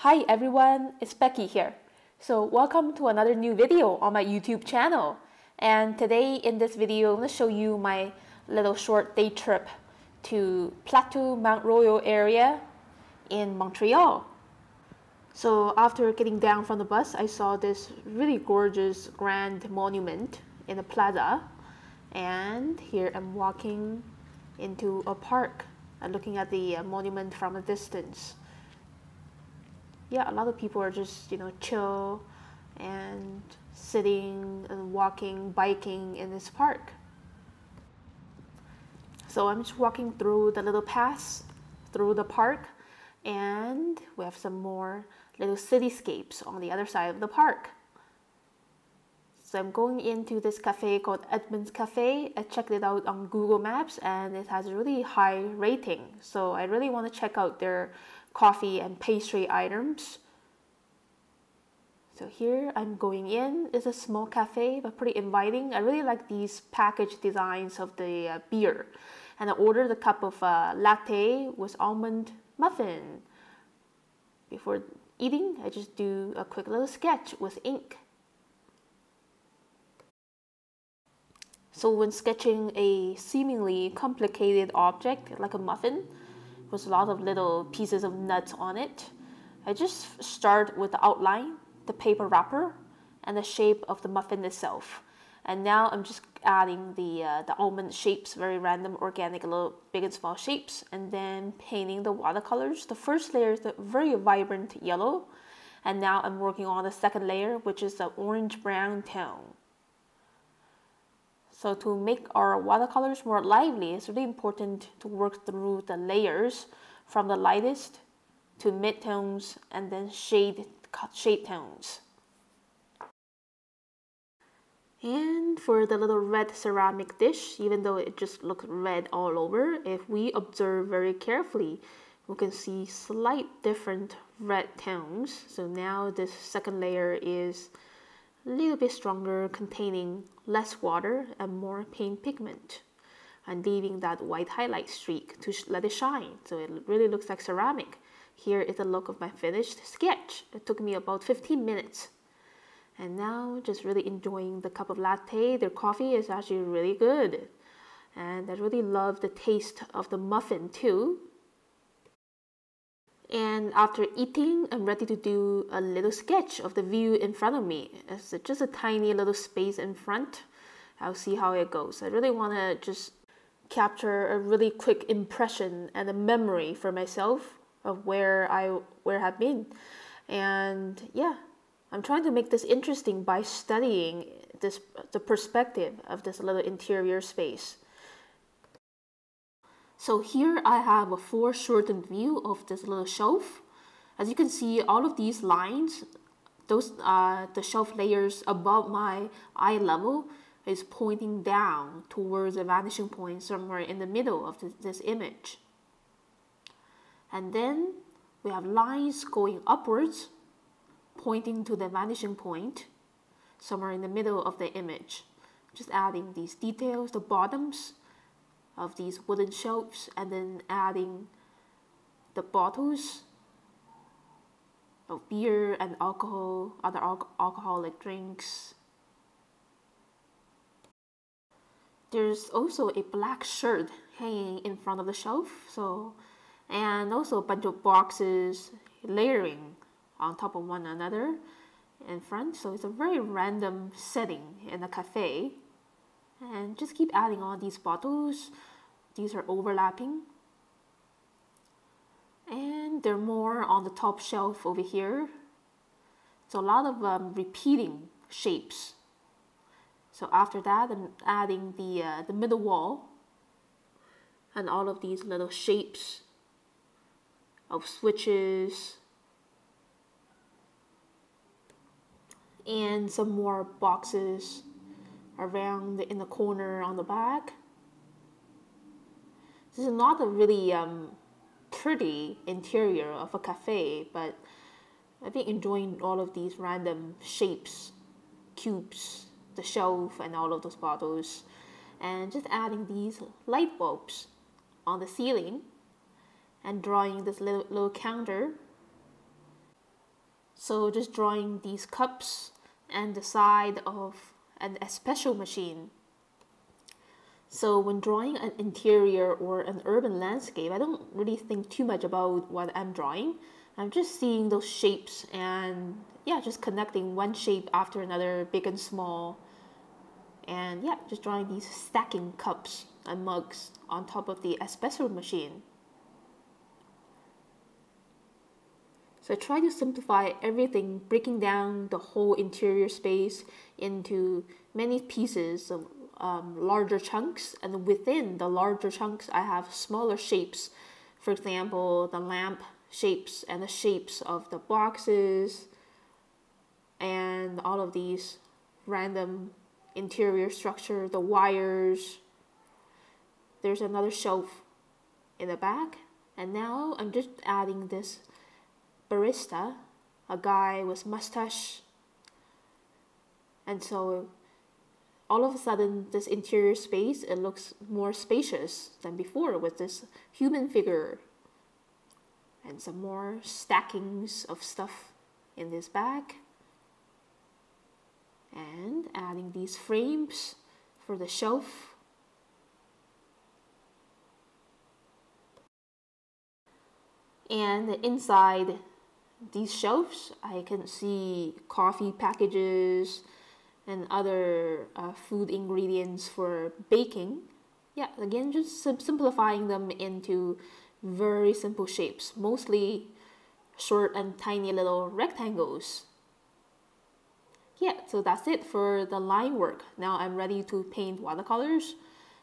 Hi everyone, it's Becky here. So welcome to another new video on my YouTube channel. And today in this video, I'm going to show you my little short day trip to Plateau Mount Royal area in Montreal. So after getting down from the bus, I saw this really gorgeous grand monument in the plaza. And here I'm walking into a park and looking at the monument from a distance. Yeah, a lot of people are just, chill and sitting and walking, biking in this park. So I'm just walking through the little paths through the park, and we have some more little cityscapes on the other side of the park. So I'm going into this cafe called Edmonds Cafe. I checked it out on Google Maps and it has a really high rating. So I really want to check out their coffee and pastry items. So here I'm going in. It's a small cafe but pretty inviting. I really like these package designs of the beer. And I ordered a cup of latte with almond muffin. Before eating, I just do a quick little sketch with ink. So when sketching a seemingly complicated object like a muffin with a lot of little pieces of nuts on it, I just start with the outline, the paper wrapper, and the shape of the muffin itself. And now I'm just adding the almond shapes, very random, organic, little big and small shapes, and then painting the watercolors. The first layer is the very vibrant yellow, and now I'm working on the second layer, which is the orange-brown tone. So to make our watercolors more lively, it's really important to work through the layers from the lightest to mid-tones and then shade tones. And for the little red ceramic dish, even though it just looks red all over, if we observe very carefully, we can see slight different red tones. So now this second layer is a little bit stronger, containing less water and more paint pigment, and leaving that white highlight streak to let it shine. So it really looks like ceramic. Here is the look of my finished sketch. It took me about 15 minutes. And now just really enjoying the cup of latte. Their coffee is actually really good. And I really love the taste of the muffin too. And after eating, I'm ready to do a little sketch of the view in front of me. It's just a tiny little space in front. I'll see how it goes. I really want to just capture a really quick impression and a memory for myself of where I've been. And yeah, I'm trying to make this interesting by studying the perspective of this little interior space. So here I have a foreshortened view of this little shelf. As you can see, all of these lines, those the shelf layers above my eye level is pointing down towards a vanishing point somewhere in the middle of this image. And then we have lines going upwards, pointing to the vanishing point somewhere in the middle of the image. Just adding these details, the bottoms of these wooden shelves, and then adding the bottles of beer and alcohol, other alcoholic drinks. There's also a black shirt hanging in front of the shelf, and also a bunch of boxes layering on top of one another in front. So it's a very random setting in a cafe. And just keep adding on these bottles. These are overlapping. And there are more on the top shelf over here. So a lot of repeating shapes. So after that, I'm adding the middle wall and all of these little shapes of switches and some more boxes around in the corner on the back. This is not a really pretty interior of a cafe, but I've been enjoying all of these random shapes, cubes, the shelf, and all of those bottles, and just adding these light bulbs on the ceiling and drawing this little counter So just drawing these cups and the side of an espresso machine. So when drawing an interior or an urban landscape, I don't really think too much about what I'm drawing. I'm just seeing those shapes and yeah, just connecting one shape after another, big and small. And yeah, just drawing these stacking cups and mugs on top of the espresso machine. So I try to simplify everything, breaking down the whole interior space into many pieces of larger chunks, and within the larger chunks I have smaller shapes. For example, the lamp shapes and the shapes of the boxes and all of these random interior structure, the wires. There's another shelf in the back, and now I'm just adding this barista, a guy with mustache. And so all of a sudden this interior space, it looks more spacious than before with this human figure and some more stackings of stuff in this bag, and adding these frames for the shelf. And inside these shelves I can see coffee packages and other food ingredients for baking. Yeah, again, just simplifying them into very simple shapes, mostly short and tiny little rectangles. Yeah, so that's it for the line work. Now I'm ready to paint watercolors.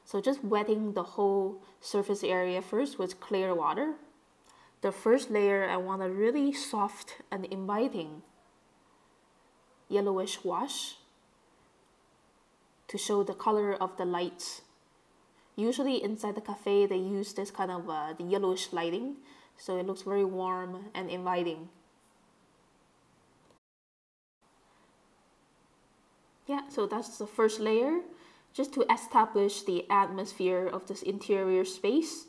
So just wetting the whole surface area first with clear water. The first layer I want a really soft and inviting yellowish wash to show the color of the lights. Usually inside the cafe they use this kind of the yellowish lighting, so it looks very warm and inviting. Yeah, so that's the first layer, just to establish the atmosphere of this interior space.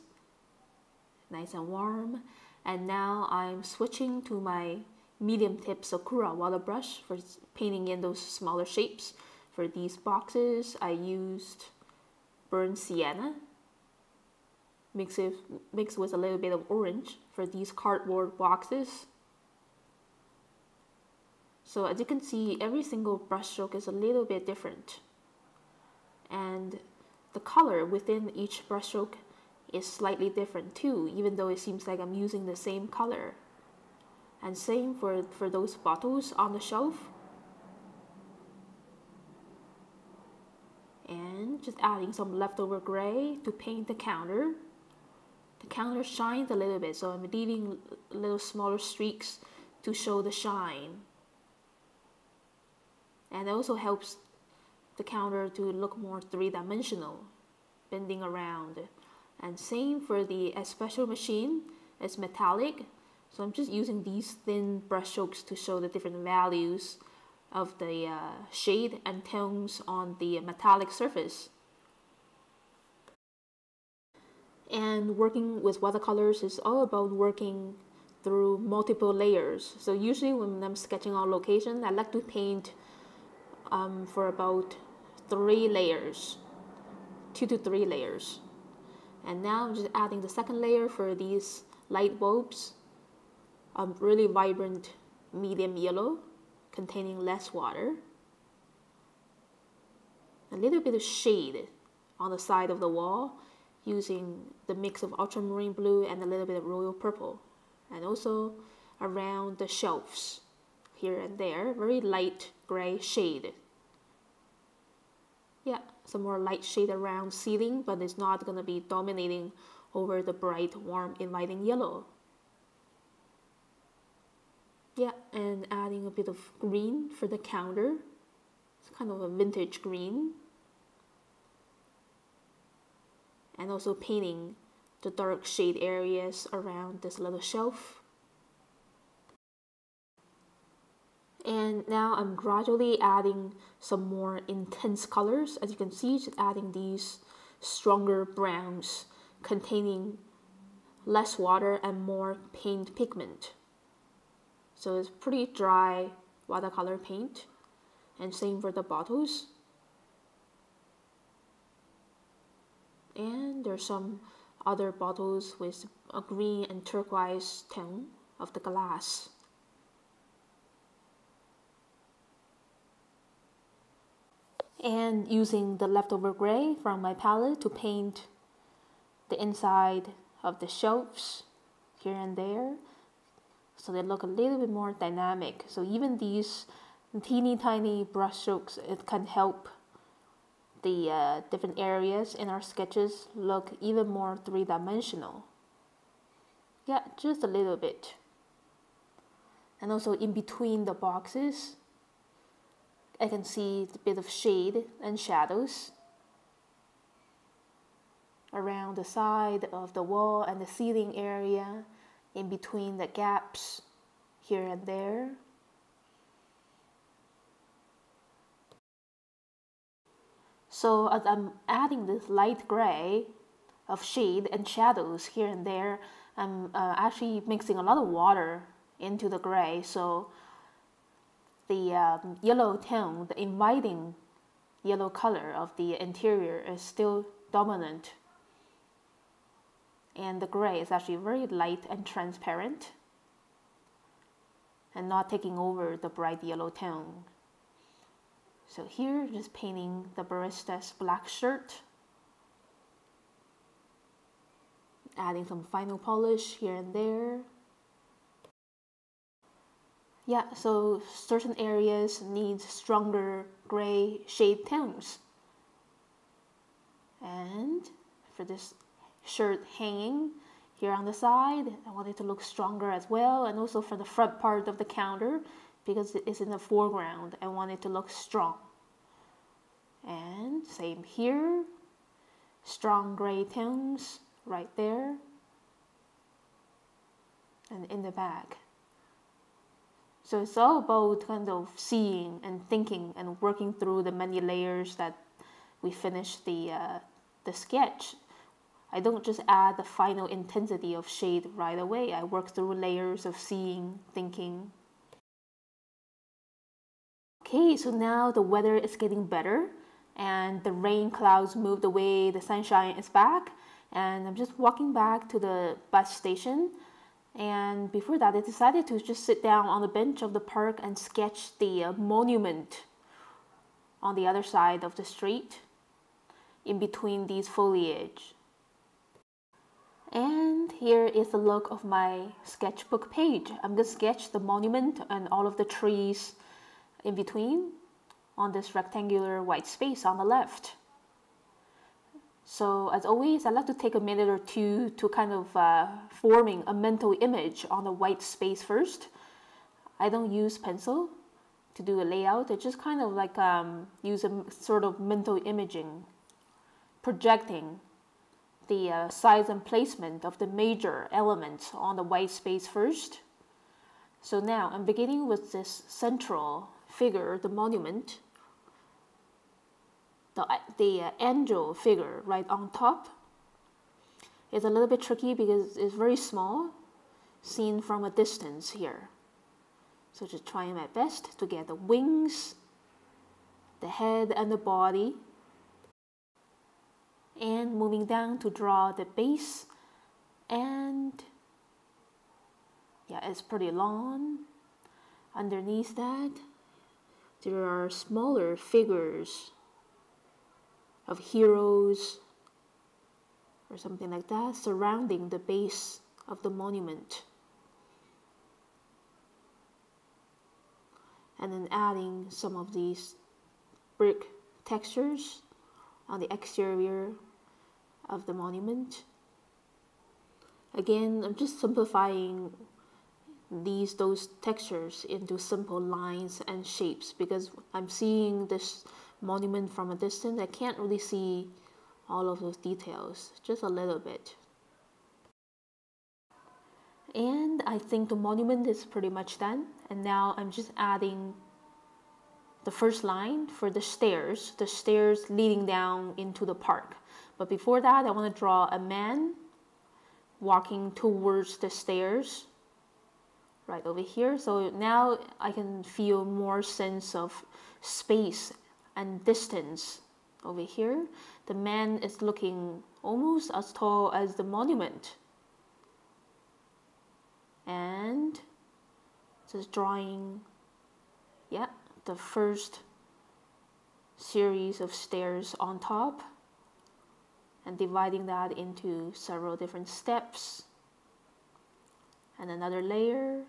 Nice and warm. And now I'm switching to my medium tip Sakura Water Brush for painting in those smaller shapes. For these boxes, I used burnt sienna, mixed with a little bit of orange for these cardboard boxes. So as you can see, every single brushstroke is a little bit different. And the color within each brushstroke is slightly different too, even though it seems like I'm using the same color. And same for those bottles on the shelf. And just adding some leftover gray to paint the counter. The counter shines a little bit, so I'm leaving little smaller streaks to show the shine. And it also helps the counter to look more three-dimensional, bending around. And same for the espresso machine, it's metallic, so I'm just using these thin brush strokes to show the different values of the shade and tones on the metallic surface. And working with watercolors is all about working through multiple layers. So usually when I'm sketching on location, I like to paint for about 3 layers, 2 to 3 layers. And now I'm just adding the second layer for these light bulbs, really vibrant medium yellow containing less water. A little bit of shade on the side of the wall using the mix of ultramarine blue and a little bit of royal purple. And also around the shelves here and there, very light gray shade. Yeah, some more light shade around ceiling, but it's not going to be dominating over the bright, warm, inviting yellow. Yeah, and adding a bit of green for the counter. It's kind of a vintage green. And also painting the dark shade areas around this little shelf. And now I'm gradually adding some more intense colors. As you can see, just adding these stronger browns containing less water and more paint pigment. So it's pretty dry watercolor paint, and same for the bottles. And there's some other bottles with a green and turquoise tone of the glass. And using the leftover gray from my palette to paint the inside of the shelves here and there, so they look a little bit more dynamic. So even these teeny tiny brush strokes, it can help the different areas in our sketches look even more three-dimensional. Yeah, just a little bit. And also in between the boxes, I can see a bit of shade and shadows around the side of the wall and the ceiling area, in between the gaps here and there. So as I'm adding this light gray of shade and shadows here and there, I'm actually mixing a lot of water into the gray, so the yellow tone, the inviting yellow color of the interior is still dominant. And the gray is actually very light and transparent and not taking over the bright yellow tone. So here, just painting the barista's black shirt, adding some final polish here and there. Yeah, so certain areas need stronger gray shade tones. And for this shirt hanging here on the side, I want it to look stronger as well, and also for the front part of the counter, because it is in the foreground, I want it to look strong. And same here, strong gray tones right there and in the back. So it's all about kind of seeing and thinking and working through the many layers that we finish the sketch. I don't just add the final intensity of shade right away. I work through layers of seeing, thinking. Okay, so now the weather is getting better and the rain clouds moved away, the sunshine is back, and I'm just walking back to the bus station. And before that, I decided to just sit down on the bench of the park and sketch the monument on the other side of the street in between these foliage. And here is the look of my sketchbook page. I'm going to sketch the monument and all of the trees in between on this rectangular white space on the left. So as always, I like to take a minute or two to kind of forming a mental image on the white space first. I don't use pencil to do a layout. I just kind of like use a sort of mental imaging, projecting the size and placement of the major elements on the white space first. So now I'm beginning with this central figure, the monument, the angel figure right on top. It's a little bit tricky because it's very small, seen from a distance here. So just trying my best to get the wings, the head and the body, and moving down to draw the base. And yeah, it's pretty long. Underneath that, there are smaller figures of heroes or something like that surrounding the base of the monument. And then adding some of these brick textures on the exterior of the monument. Again, I'm just simplifying those textures into simple lines and shapes because I'm seeing this monument from a distance. I can't really see all of those details, just a little bit. And I think the monument is pretty much done. And now I'm just adding the first line for the stairs leading down into the park. But before that, I want to draw a man walking towards the stairs right over here. So now I can feel more sense of space and distance over here. The man is looking almost as tall as the monument. And just drawing, yeah, the first series of stairs on top and dividing that into several different steps and another layer.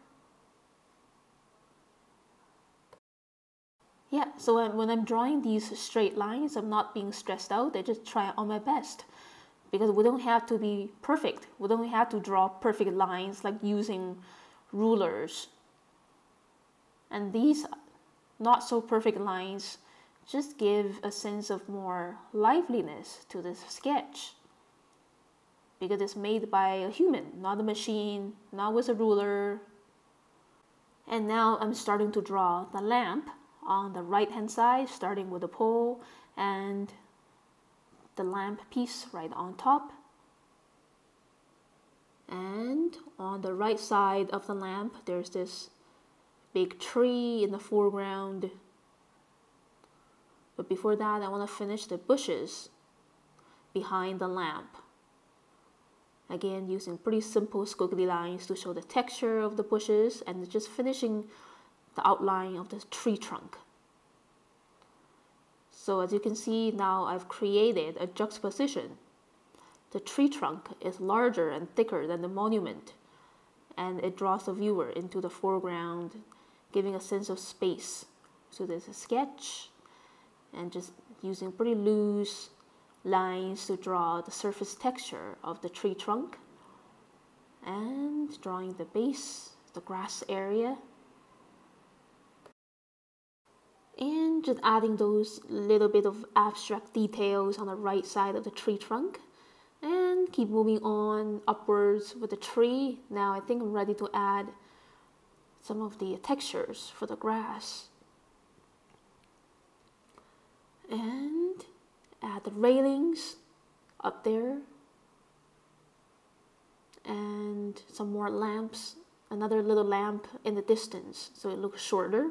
Yeah, so when I'm drawing these straight lines, I'm not being stressed out. I just try on my best, because we don't have to be perfect. We don't have to draw perfect lines like using rulers. And these not so perfect lines just give a sense of more liveliness to this sketch, because it's made by a human, not a machine, not with a ruler. And now I'm starting to draw the lamp on the right hand side, starting with the pole and the lamp piece right on top. And on the right side of the lamp, there's this big tree in the foreground. But before that, I want to finish the bushes behind the lamp. Again, using pretty simple squiggly lines to show the texture of the bushes and just finishing the outline of the tree trunk. So as you can see, now I've created a juxtaposition. The tree trunk is larger and thicker than the monument, and it draws the viewer into the foreground, giving a sense of space to this sketch, and just using pretty loose lines to draw the surface texture of the tree trunk, and drawing the base, the grass area, and just adding those little bit of abstract details on the right side of the tree trunk, and keep moving on upwards with the tree. Now I think I'm ready to add some of the textures for the grass, and add the railings up there, and some more lamps, another little lamp in the distance so it looks shorter.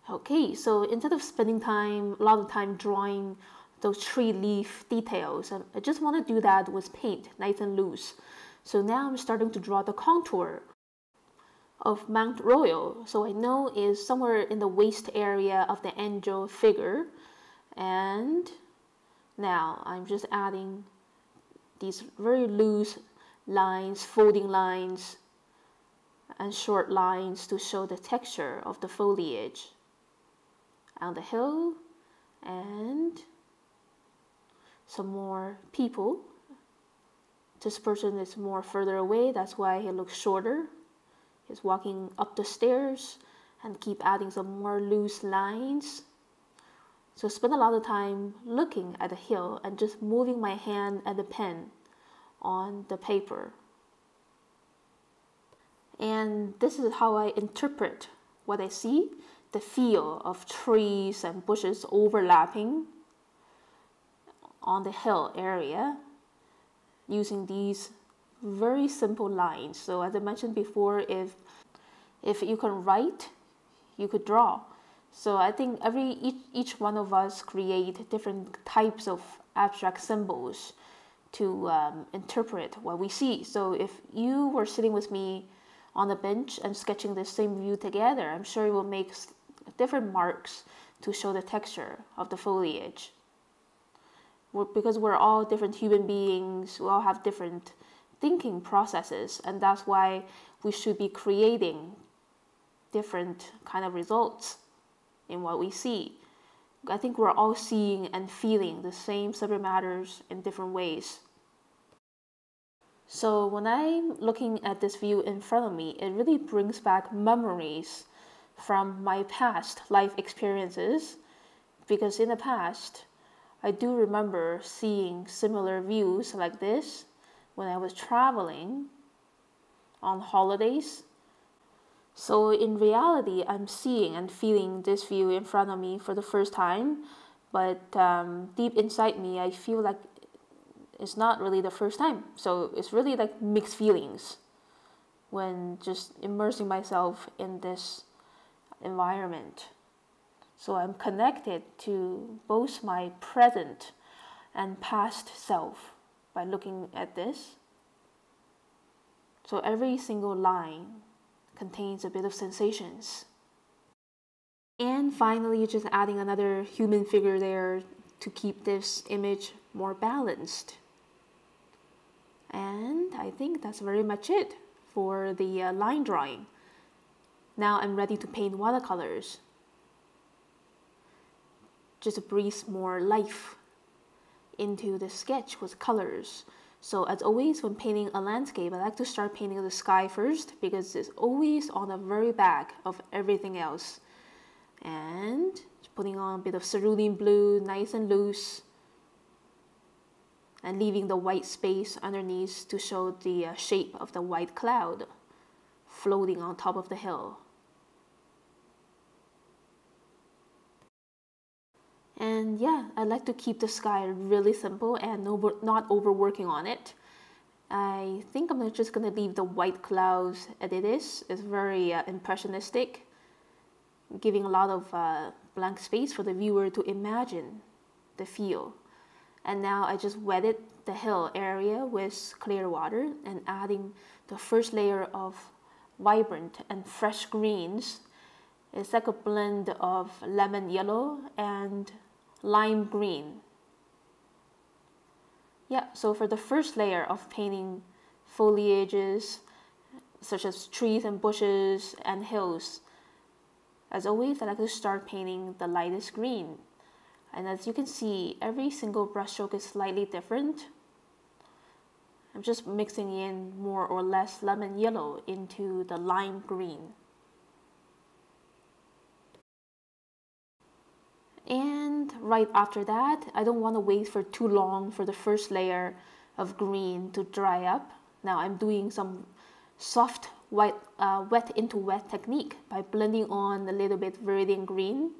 Okay, so instead of spending a lot of time drawing those tree leaf details, I just want to do that with paint, nice and loose. So now I'm starting to draw the contour of Mount Royal. So I know is somewhere in the waist area of the angel figure. And now I'm just adding these very loose lines, folding lines, and short lines to show the texture of the foliage on the hill, and some more people. This person is more further away, that's why he looks shorter. He's walking up the stairs, and keep adding some more loose lines. So spend a lot of time looking at the hill and just moving my hand and the pen on the paper. And this is how I interpret what I see, the feel of trees and bushes overlapping on the hill area, using these very simple lines. So as I mentioned before, if you can write, you could draw. So I think each one of us create different types of abstract symbols to interpret what we see. So if you were sitting with me on the bench and sketching the same view together, I'm sure you will make different marks to show the texture of the foliage. Because we're all different human beings, we all have different thinking processes, and that's why we should be creating different kind of results in what we see. I think we're all seeing and feeling the same subject matters in different ways. So when I'm looking at this view in front of me, it really brings back memories from my past life experiences, because in the past, I do remember seeing similar views like this when I was traveling on holidays. So in reality, I'm seeing and feeling this view in front of me for the first time, but deep inside me, I feel like it's not really the first time. So it's really like mixed feelings when just immersing myself in this environment. So I'm connected to both my present and past self by looking at this. So every single line contains a bit of sensations. And finally, just adding another human figure there to keep this image more balanced. And I think that's very much it for the line drawing. Now I'm ready to paint watercolors. Just breathe more life into the sketch with colors. So as always, when painting a landscape, I like to start painting the sky first because it's always on the very back of everything else. And putting on a bit of cerulean blue, nice and loose, and leaving the white space underneath to show the shape of the white cloud floating on top of the hill. And yeah, I like to keep the sky really simple and not overworking on it. I think I'm just going to leave the white clouds as it is. It's very impressionistic, giving a lot of blank space for the viewer to imagine the feel. And now I just wetted the hill area with clear water and adding the first layer of vibrant and fresh greens. It's like a blend of lemon yellow and lime green. Yeah, so for the first layer of painting foliages, such as trees and bushes and hills, as always, I like to start painting the lightest green. And as you can see, every single brushstroke is slightly different. I'm just mixing in more or less lemon yellow into the lime green. And right after that, I don't want to wait for too long for the first layer of green to dry up. Now I'm doing some soft wet into wet technique by blending on a little bit viridian green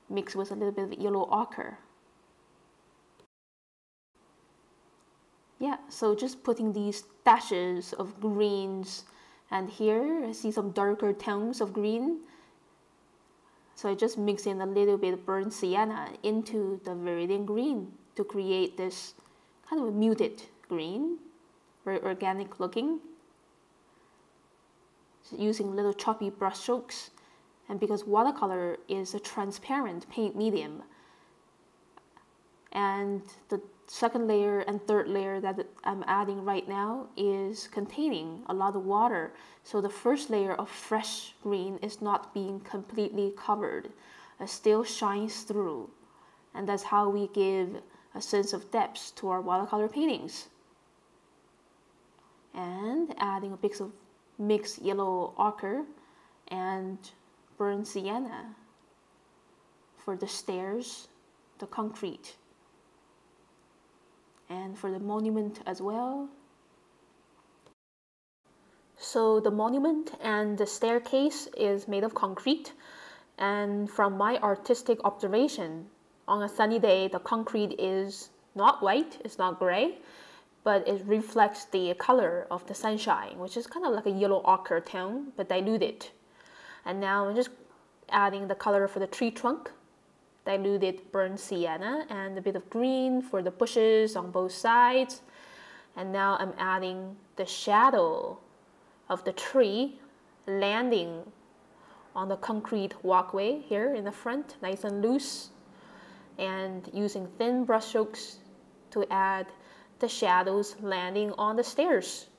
mixed with a little bit of yellow ochre. Yeah, so just putting these dashes of greens, and here I see some darker tones of green. So I just mix in a little bit of burnt sienna into the viridian green to create this kind of a muted green, very organic looking. So using little choppy brush strokes, and because watercolor is a transparent paint medium, and the second layer and third layer that I'm adding right now is containing a lot of water. So the first layer of fresh green is not being completely covered. It still shines through. And that's how we give a sense of depth to our watercolor paintings. And adding a bit of mixed yellow ochre and burnt sienna for the stairs, the concrete. And for the monument as well. So the monument and the staircase is made of concrete, and from my artistic observation, on a sunny day the concrete is not white, it's not gray, but it reflects the color of the sunshine, which is kind of like a yellow ochre tone but diluted. And now I'm just adding the color for the tree trunk, diluted burnt sienna, and a bit of green for the bushes on both sides. And now I'm adding the shadow of the tree landing on the concrete walkway here in the front, nice and loose, and using thin brush strokes to add the shadows landing on the stairs.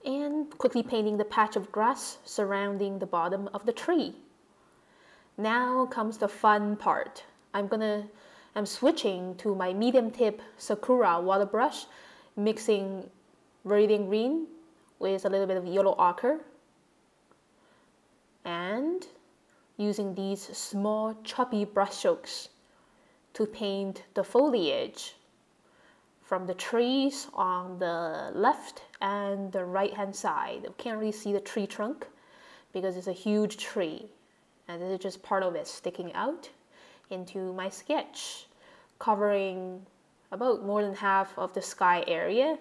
And quickly painting the patch of grass surrounding the bottom of the tree. Now comes the fun part. I'm switching to my medium tip Sakura Water Brush, mixing viridian green with a little bit of yellow ochre, and using these small choppy brush strokes to paint the foliage from the trees on the left and the right hand side. You can't really see the tree trunk because it's a huge tree, and this is just part of it sticking out into my sketch, covering about more than half of the sky area,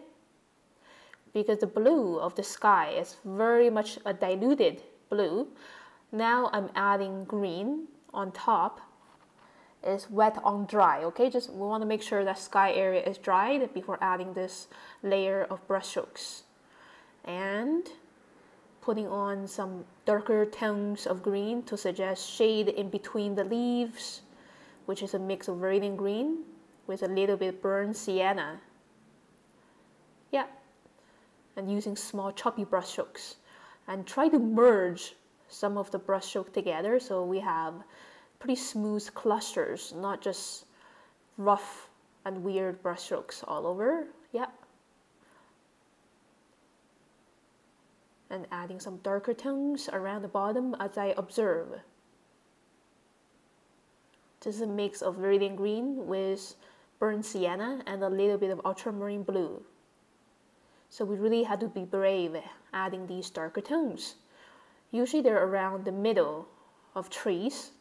because the blue of the sky is very much a diluted blue. Now I'm adding green on top. Is wet on dry, okay? Just we want to make sure that sky area is dried before adding this layer of brush strokes. And putting on some darker tones of green to suggest shade in between the leaves, which is a mix of red and green with a little bit burnt sienna. Yeah, and using small choppy brush strokes. And try to merge some of the brush stroke together so we have pretty smooth clusters, not just rough and weird brush strokes all over. Yeah. And adding some darker tones around the bottom as I observe. This is a mix of red and green with burnt sienna and a little bit of ultramarine blue. So we really had to be brave adding these darker tones. Usually they're around the middle of trees.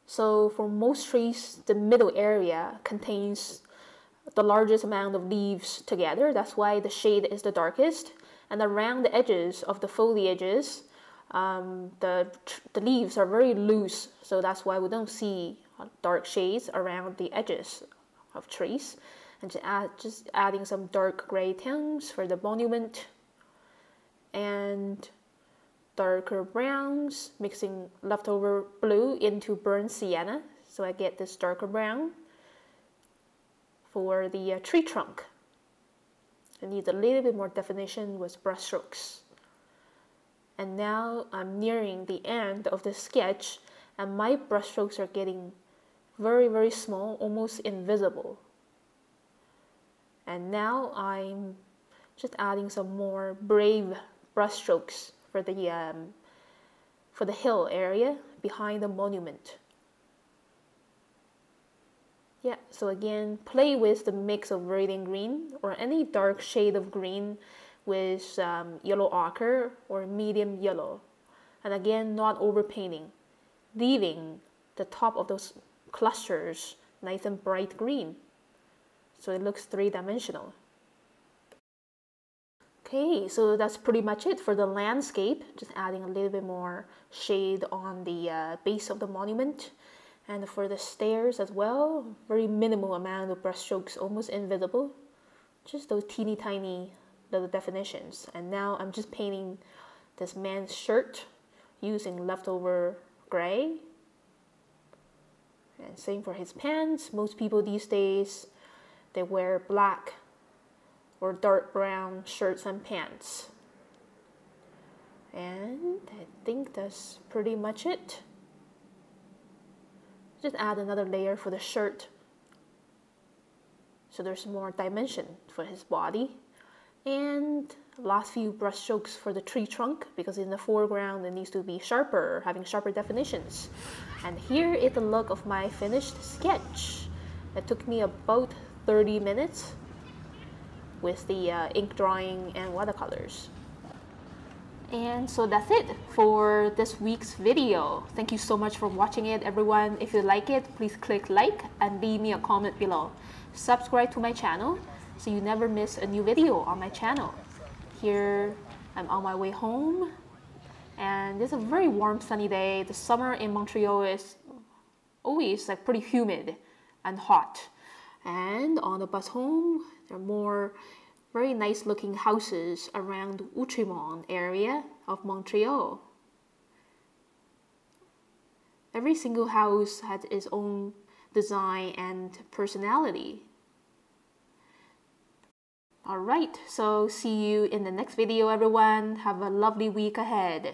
So for most trees, the middle area contains the largest amount of leaves together. That's why the shade is the darkest. And around the edges of the foliages, the leaves are very loose. So that's why we don't see dark shades around the edges of trees. And just adding some dark gray tones for the monument. And darker browns, mixing leftover blue into burnt sienna. So I get this darker brown. For the tree trunk, I need a little bit more definition with brush strokes. And now I'm nearing the end of the sketch and my brush strokes are getting very, very small, almost invisible. And now I'm just adding some more brave brush strokes for the hill area behind the monument. Yeah, so again, play with the mix of red and green or any dark shade of green with yellow ochre or medium yellow. And again, not overpainting, leaving the top of those clusters nice and bright green. So it looks three-dimensional. Okay, so that's pretty much it for the landscape. Just adding a little bit more shade on the base of the monument. And for the stairs as well, very minimal amount of brush strokes, almost invisible. Just those teeny tiny little definitions. And now I'm just painting this man's shirt using leftover gray. And same for his pants. Most people these days, they wear black or dark brown shirts and pants. And I think that's pretty much it. Just add another layer for the shirt so there's more dimension for his body. And last few brush strokes for the tree trunk, because in the foreground it needs to be sharper, having sharper definitions. And here is the look of my finished sketch. It took me about 30 minutes with the ink drawing and watercolors. And so that's it for this week's video. Thank you so much for watching it, everyone. If you like it, please click like and leave me a comment below. Subscribe to my channel so you never miss a new video on my channel. Here, I'm on my way home. And it's a very warm, sunny day. The summer in Montreal is always like pretty humid and hot. And on the bus home, there are more very nice looking houses around Etchr area of Montreal. Every single house has its own design and personality. Alright, so see you in the next video, everyone. Have a lovely week ahead.